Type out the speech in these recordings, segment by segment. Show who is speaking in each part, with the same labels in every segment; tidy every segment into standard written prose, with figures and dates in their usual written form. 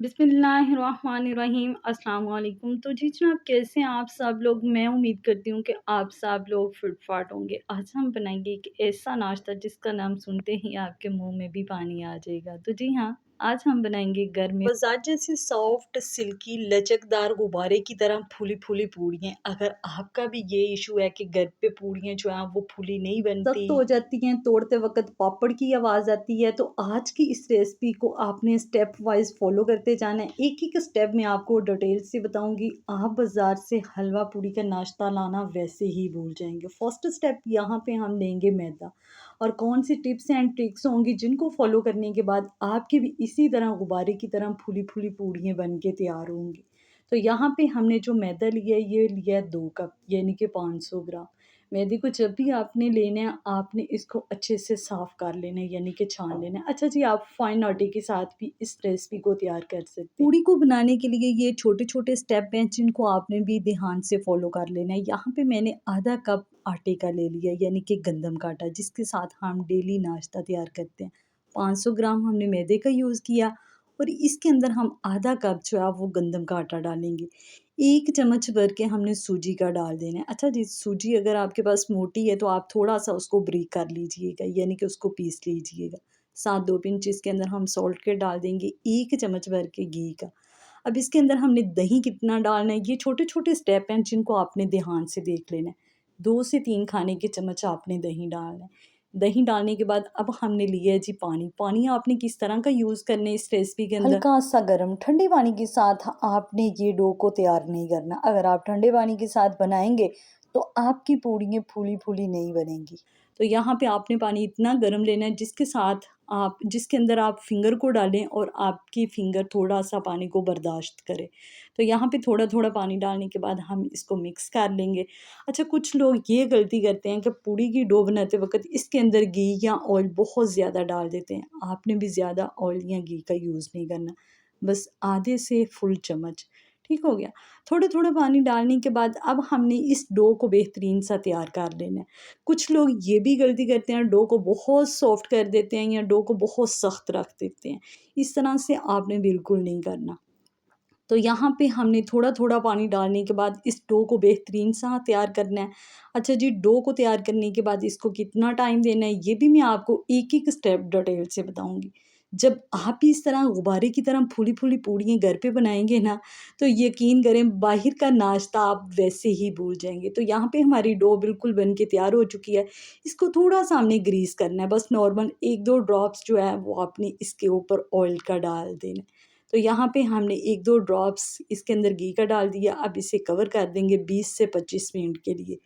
Speaker 1: बिस्मिल्लाहिर्रहमानिर्रहीम अस्सलाम वालेकुम। तो जी जनाब, कैसे हैं आप सब लोग? मैं उम्मीद करती हूँ कि आप सब लोग फिट-फाट होंगे। आज हम बनाएँगे एक ऐसा नाश्ता जिसका नाम सुनते ही आपके मुँह में भी पानी आ जाएगा। तो जी हाँ, आज हम बनाएँगे घर में बाज़ार जैसी सॉफ्ट, सिल्की, लचकदार गुब्बारे की तरह फूली-फूली पूड़ियाँ। अगर आपका भी ये इश्यू है कि घर पे पूड़ियाँ जो हैं वो फूली नहीं बनती, सख्त हो जाती हैं, तोड़ते वक़्त पापड़ की आवाज़ आती है, तो आज की इस रेसिपी को आपने स्टेप वाइज़ फ़ॉलो करते जाना है। एक-एक स्टेप मैं आपको डिटेल से बताऊँगी। आप बाज़ार से हलवा पूड़ी का नाश्ता लाना वैसे ही भूल जाएँगे। फर्स्ट स्टेप यहाँ पे हम लेंगे मैदा। और कौन सी टिप्स एंड ट्रिक्स होंगी जिनको फॉलो करने के बाद आपकी भी इसी तरह गुब्बारे की तरह फूली-फूली पूड़ियाँ बन के तैयार होंगी। तो यहाँ पे हमने जो मैदा लिया है, ये लिया है 2 कप यानी कि 500 ग्राम। मैदे को जब भी आपने लेना है, आपने इसको अच्छे से साफ़ कर लेना है यानी कि छान लेना है। अच्छा जी, आप फाइन आटे के साथ भी इस रेसिपी को तैयार कर सकते हैं। पूड़ी को बनाने के लिए ये छोटे-छोटे स्टेप हैं जिनको आपने भी ध्यान से फॉलो कर लेना है। यहाँ पे मैंने आधा कप आटे का ले लिया यानी कि गंदम का आटा, जिसके साथ हम डेली नाश्ता तैयार करते हैं। 500 ग्राम हमने मैदे का यूज़ किया और इसके अंदर हम आधा कप जो है वो गंदम का आटा डालेंगे। 1 चम्मच भर के हमने सूजी का डाल देना है। अच्छा जी, सूजी अगर आपके पास मोटी है तो आप थोड़ा-सा उसको ब्रेक कर लीजिएगा यानी कि उसको पीस लीजिएगा। साथ 2 पिंच इसके अंदर हम सॉल्ट के डाल देंगे, 1 चम्मच भर के घी का। अब इसके अंदर हमने दही कितना डालना है, ये छोटे-छोटे स्टेप हैं जिनको आपने ध्यान से देख लेना है। 2 से 3 खाने के चम्मच आपने दही डालना है। दही डालने के बाद अब हमने लिया है जी पानी। पानी आपने किस तरह का यूज़ करना है इस रेसिपी के अंदर? हल्का-सा गरम ठंडे पानी के साथ आपने ये डो को तैयार नहीं करना। अगर आप ठंडे पानी के साथ बनाएँगे, तो आपकी पूड़ियाँ फूली-फूली नहीं बनेंगी। तो यहाँ पे आपने पानी इतना गरम लेना है जिसके अंदर आप फिंगर को डालें और आपकी फिंगर थोड़ा-सा पानी को बर्दाश्त करे। तो यहाँ पे थोड़ा-थोड़ा पानी डालने के बाद हम इसको मिक्स कर लेंगे। अच्छा, कुछ लोग ये गलती करते हैं कि पूड़ी की डो बनाते वक़्त इसके अंदर घी या ऑयल बहुत ज़्यादा डाल देते हैं। आपने भी ज़्यादा ऑयल या घी का यूज़ नहीं करना, बस आधे से फुल चम्मच, ठीक हो गया? थोड़ा-थोड़ा पानी डालने के बाद अब हमने इस डो को बेहतरीन सा तैयार कर लेना है। कुछ लोग ये भी गलती करते हैं, डो को बहुत सॉफ्ट कर देते हैं या डो को बहुत सख्त रख देते हैं। इस तरह से आपने बिल्कुल नहीं करना। तो यहाँ पे हमने थोड़ा-थोड़ा पानी डालने के बाद इस डो को बेहतरीन सा तैयार करना है। अच्छा जी, डो को तैयार करने के बाद इसको कितना टाइम देना है, ये भी मैं आपको एक-एक स्टेप डिटेल से बताऊँगी। जब आप इस तरह गुब्बारे की तरह फूली-फूली पूड़ियाँ घर पे बनाएँगे ना, तो यकीन करें बाहर का नाश्ता आप वैसे ही भूल जाएँगे। तो यहाँ पे हमारी डो बिल्कुल बन के तैयार हो चुकी है। इसको थोड़ा-सा हमने ग्रीस करना है, बस नॉर्मल 1-2 ड्रॉप्स जो है वो आपने इसके ऊपर ऑयल का डाल देना है। तो यहाँ पे हमने 1-2 ड्रॉप्स इसके अंदर घी का डाल दिया। अब इसे कवर कर देंगे 20 से 25 मिनट के लिए।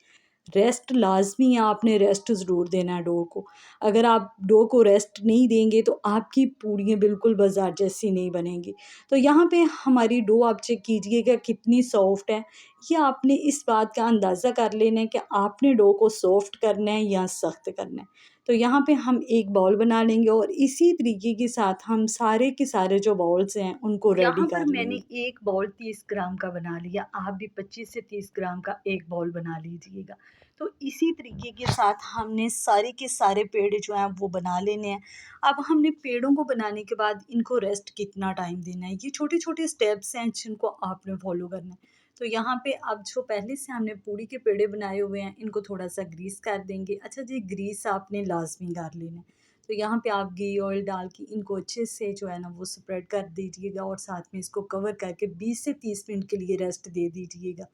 Speaker 1: रेस्ट लाज़मी है, आपने रेस्ट ज़रूर देना है डो को। अगर आप डो को रेस्ट नहीं देंगे तो आपकी पूड़ियाँ बिल्कुल बाज़ार जैसी नहीं बनेंगी। तो यहाँ पे हमारी डो आप चेक कीजिएगा कितनी सॉफ्ट है। ये आपने इस बात का अंदाज़ा कर लेना है कि आपने डो को सॉफ्ट करना है या सख्त करना है। तो यहाँ पे हम एक बाउल बना लेंगे और इसी तरीके के साथ हम सारे के सारे जो बाउल्स हैं उनको रेडी
Speaker 2: यहाँ
Speaker 1: कर
Speaker 2: पर
Speaker 1: लेंगे।
Speaker 2: मैंने एक बाउल 30 ग्राम का बना लिया, आप भी 25 से 30 ग्राम का एक बाउल बना लीजिएगा। तो इसी तरीके के साथ हमने सारे के सारे पेड़े जो हैं वो बना लेने हैं। अब हमने पेड़ों को बनाने के बाद इनको रेस्ट कितना टाइम देना है, ये छोटे-छोटे स्टेप्स हैं जिनको आपने फॉलो करना है। तो यहाँ पे अब जो पहले से हमने पूड़ी के पेड़े बनाए हुए हैं, इनको थोड़ा-सा ग्रीस कर देंगे। अच्छा जी, ग्रीस आपने लाज़मी कर लेना है। तो यहाँ पे आप घी ऑयल डाल के इनको अच्छे से जो है ना वो स्प्रेड कर दीजिएगा और साथ में इसको कवर करके 20 से 30 मिनट के लिए रेस्ट दे दीजिएगा।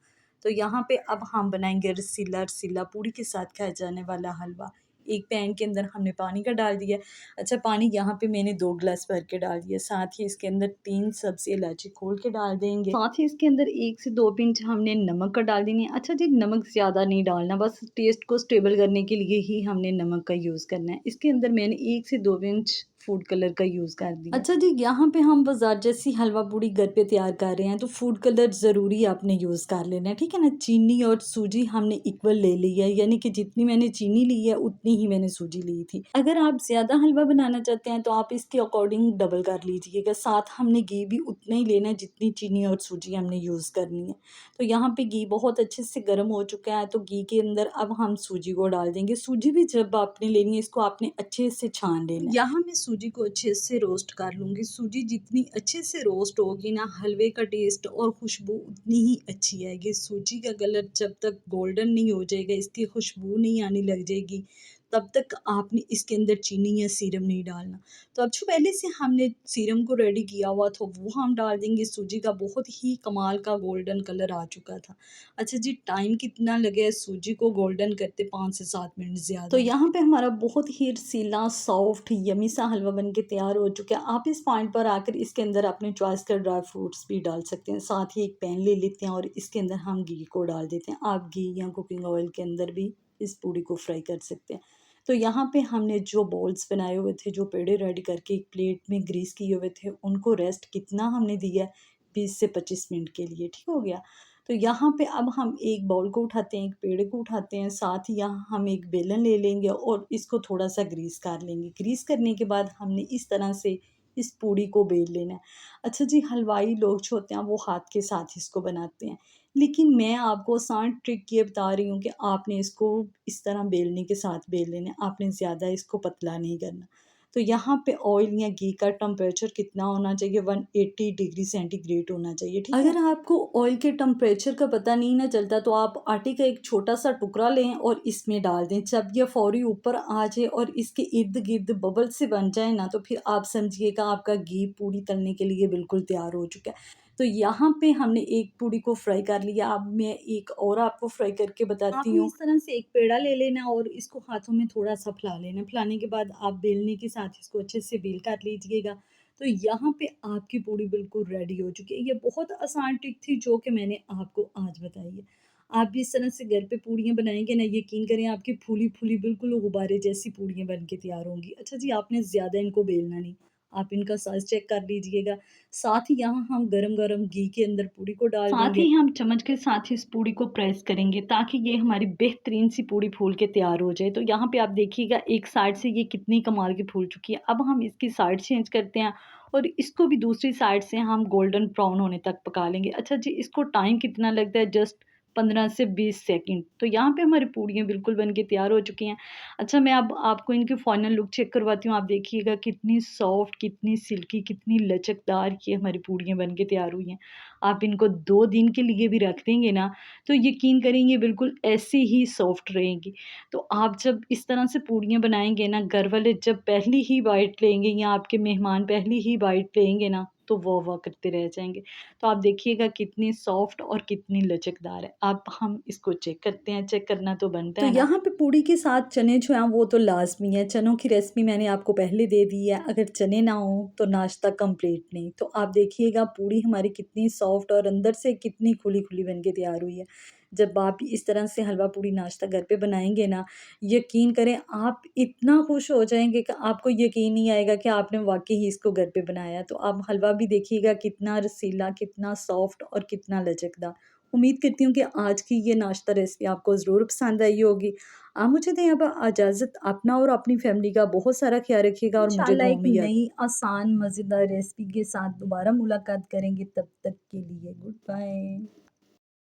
Speaker 2: तो यहाँ पे अब हम बनाएंगे रसीला रसीला पूड़ी के साथ खाया जाने वाला हलवा। एक पैन के अंदर हमने पानी का डाल दिया। अच्छा, पानी यहाँ पे मैंने 2 ग्लास भर के डाल दिया। साथ ही इसके अंदर 3 सब्ज़ी इलायची खोल के डाल देंगे। साथ ही इसके अंदर 1 से 2 पिंच हमने नमक का डाल देनी है। अच्छा जी, नमक ज़्यादा नहीं डालना, बस टेस्ट को स्टेबल करने के लिए ही हमने नमक का यूज़ करना है। इसके अंदर मैंने 1 से 2 पिंच फूड कलर का यूज़ कर दिया। अच्छा जी, यहाँ पे हम बाज़ार जैसी हलवा पूड़ी घर पे तैयार कर रहे हैं तो फूड कलर ज़रूरी आपने यूज़ कर लेना है, ठीक है ना? चीनी और सूजी हमने इक्वल ले ली है, यानी कि जितनी मैंने चीनी ली है उतनी ही मैंने सूजी ली थी। अगर आप ज़्यादा हलवा बनाना चाहते हैं तो आप इसके अकॉर्डिंग डबल कर लीजिएगा। साथ हमने घी भी उतना ही लेना है जितनी चीनी और सूजी हमने यूज़ करनी है। तो यहाँ पे घी बहुत अच्छे से गर्म हो चुका है, तो घी के अंदर अब हम सूजी को डाल देंगे। सूजी भी जब आपने लेनी है इसको आपने अच्छे से छान लेना है। यहाँ मैं सूजी को अच्छे से रोस्ट कर लूँगी। सूजी जितनी अच्छे से रोस्ट होगी ना, हलवे का टेस्ट और खुशबू उतनी ही अच्छी आएगी। सूजी का कलर जब तक गोल्डन नहीं हो जाएगा, इसकी खुशबू नहीं आने लग जाएगी, तब तक आपने इसके अंदर चीनी या सीरम नहीं डालना। तो अब जो पहले से हमने सीरम को रेडी किया हुआ था, वो हम डाल देंगे। सूजी का बहुत ही कमाल का गोल्डन कलर आ चुका था। अच्छा जी, टाइम कितना लगे सूजी को गोल्डन करते? 5 से 7 मिनट ज़्यादा। तो यहाँ पे हमारा बहुत ही रसीला, सॉफ्ट, यम्मी सा हलवा बन के तैयार हो चुका है। आप इस पॉइंट पर आकर इसके अंदर अपने चॉइस के ड्राई फ्रूट्स भी डाल सकते हैं। साथ ही एक पैन ले लेते हैं और इसके अंदर हम घी को डाल देते हैं। आप घी या कुकिंग ऑयल के अंदर भी इस पूड़ी को फ्राई कर सकते हैं। तो यहाँ पे हमने जो बॉल्स बनाए हुए थे, जो पेड़े रेडी करके एक प्लेट में ग्रीस किए हुए थे, उनको रेस्ट कितना हमने दिया है? 20 से 25 मिनट के लिए, ठीक हो गया। तो यहाँ पे अब हम एक बाउल को उठाते हैं, एक पेड़े को उठाते हैं, साथ ही यहाँ हम एक बेलन ले लेंगे और इसको थोड़ा-सा ग्रीस कर लेंगे। ग्रीस करने के बाद हमने इस तरह से इस पूड़ी को बेल लेना है। अच्छा जी, हलवाई लोग जो होते हैं वो हाथ के साथ इसको बनाते हैं, लेकिन मैं आपको आसान ट्रिक ये बता रही हूँ कि आपने इसको इस तरह बेलने के साथ बेल लेना है, आपने ज़्यादा इसको पतला नहीं करना। तो यहाँ पे ऑयल या घी का टेम्परेचर कितना होना चाहिए? 180 डिग्री सेंटीग्रेड होना चाहिए, ठीक है? अगर आपको ऑयल के टेम्परेचर का पता नहीं ना चलता, तो आप आटे का एक छोटा-सा टुकड़ा लें और इसमें डाल दें। जब ये फ़ौरी ऊपर आ जाए और इसके इर्द-गिर्द बबल से बन जाए ना, तो फिर आप समझिएगा आपका घी पूड़ी तलने के लिए बिल्कुल तैयार हो चुका है। तो यहाँ पे हमने एक पूड़ी को फ्राई कर लिया। अब मैं एक और आपको फ्राई करके बताती हूँ। आपने इस तरह से एक पेड़ा ले लेना और इसको हाथों में थोड़ा-सा फैला लेना। फैलाने के बाद आप बेलने के साथ इसको अच्छे से बेल कर लीजिएगा। तो यहाँ पे आपकी पूड़ी बिल्कुल रेडी हो चुकी है। ये बहुत आसान ट्रिक थी जो कि मैंने आपको आज बताई है। आप भी इस तरह से घर पे पूड़ियाँ बनाएँगे ना, यकीन करें आपकी फूली-फूली बिल्कुल गुब्बारे जैसी पूड़ियाँ बन के तैयार होंगी। अच्छा जी, आपने ज़्यादा इनको बेलना नहीं। आप इनका साइज़ चेक कर लीजिएगा। साथ ही यहाँ हम गरम-गरम घी के अंदर पूड़ी को डाल
Speaker 1: साथ
Speaker 2: देंगे।
Speaker 1: ही हम चम्मच के साथ इस पूड़ी को प्रेस करेंगे ताकि ये हमारी बेहतरीन सी पूड़ी फूल के तैयार हो जाए। तो यहाँ पे आप देखिएगा एक साइड से ये कितनी कमाल की फूल चुकी है। अब हम इसकी साइड चेंज करते हैं और इसको भी दूसरी साइड से हम गोल्डन ब्राउन होने तक पका लेंगे। अच्छा जी, इसको टाइम कितना लगता है? जस्ट 15 से 20 सेकंड। तो यहाँ पे हमारी पूड़ियाँ बिल्कुल बन के तैयार हो चुकी हैं। अच्छा, मैं अब आपको इनकी फाइनल लुक चेक करवाती हूँ। आप देखिएगा कितनी सॉफ्ट, कितनी सिल्की, कितनी लचकदार ये हमारी पूड़ियाँ बन के तैयार हुई हैं। आप इनको 2 दिन के लिए भी रख देंगे ना, तो यकीन करेंगे बिल्कुल ऐसी ही सॉफ्ट रहेंगी। तो आप जब इस तरह से पूड़ियाँ बनाएँगे ना, घर वाले जब पहली ही बाइट लेंगे या आपके मेहमान पहली ही बाइट लेंगे ना, तो वाह-वाह करते रह जाएँगे। तो आप देखिएगा कितनी सॉफ्ट और कितनी लचकदार है। अब हम इसको चेक करते हैं, चेक करना तो बनता
Speaker 2: तो
Speaker 1: है ना।
Speaker 2: यहाँ पे पूड़ी के साथ चने जो हैं वो तो लाज़मी है। चनों की रेसिपी मैंने आपको पहले दे दी है। अगर चने ना हों तो नाश्ता कंप्लीट नहीं। तो आप देखिएगा पूड़ी हमारी कितनी सॉफ्ट और अंदर से कितनी खुली-खुली बन के तैयार हुई है। जब आप इस तरह से हलवा पूड़ी नाश्ता घर पे बनाएँगे ना, यकीन करें आप इतना खुश हो जाएँगे कि आपको यकीन नहीं आएगा कि आपने वाक़ई ही इसको घर पे बनाया है। तो आप हलवा भी देखिएगा कितना रसीला, कितना सॉफ्ट और कितना लचकदार। उम्मीद करती हूँ कि आज की ये नाश्ता रेसिपी आपको ज़रूर पसंद आई होगी। आप मुझे दें अब इजाज़त। अपना और अपनी फैमिली का बहुत सारा ख़्याल रखिएगा और मुझे
Speaker 1: इंशाल्लाह
Speaker 2: दुआओं
Speaker 1: एक
Speaker 2: में याद
Speaker 1: नई आसान मज़ेदार रेसिपी के साथ दोबारा मुलाकात करेंगे। तब तक के लिए गुड बाय।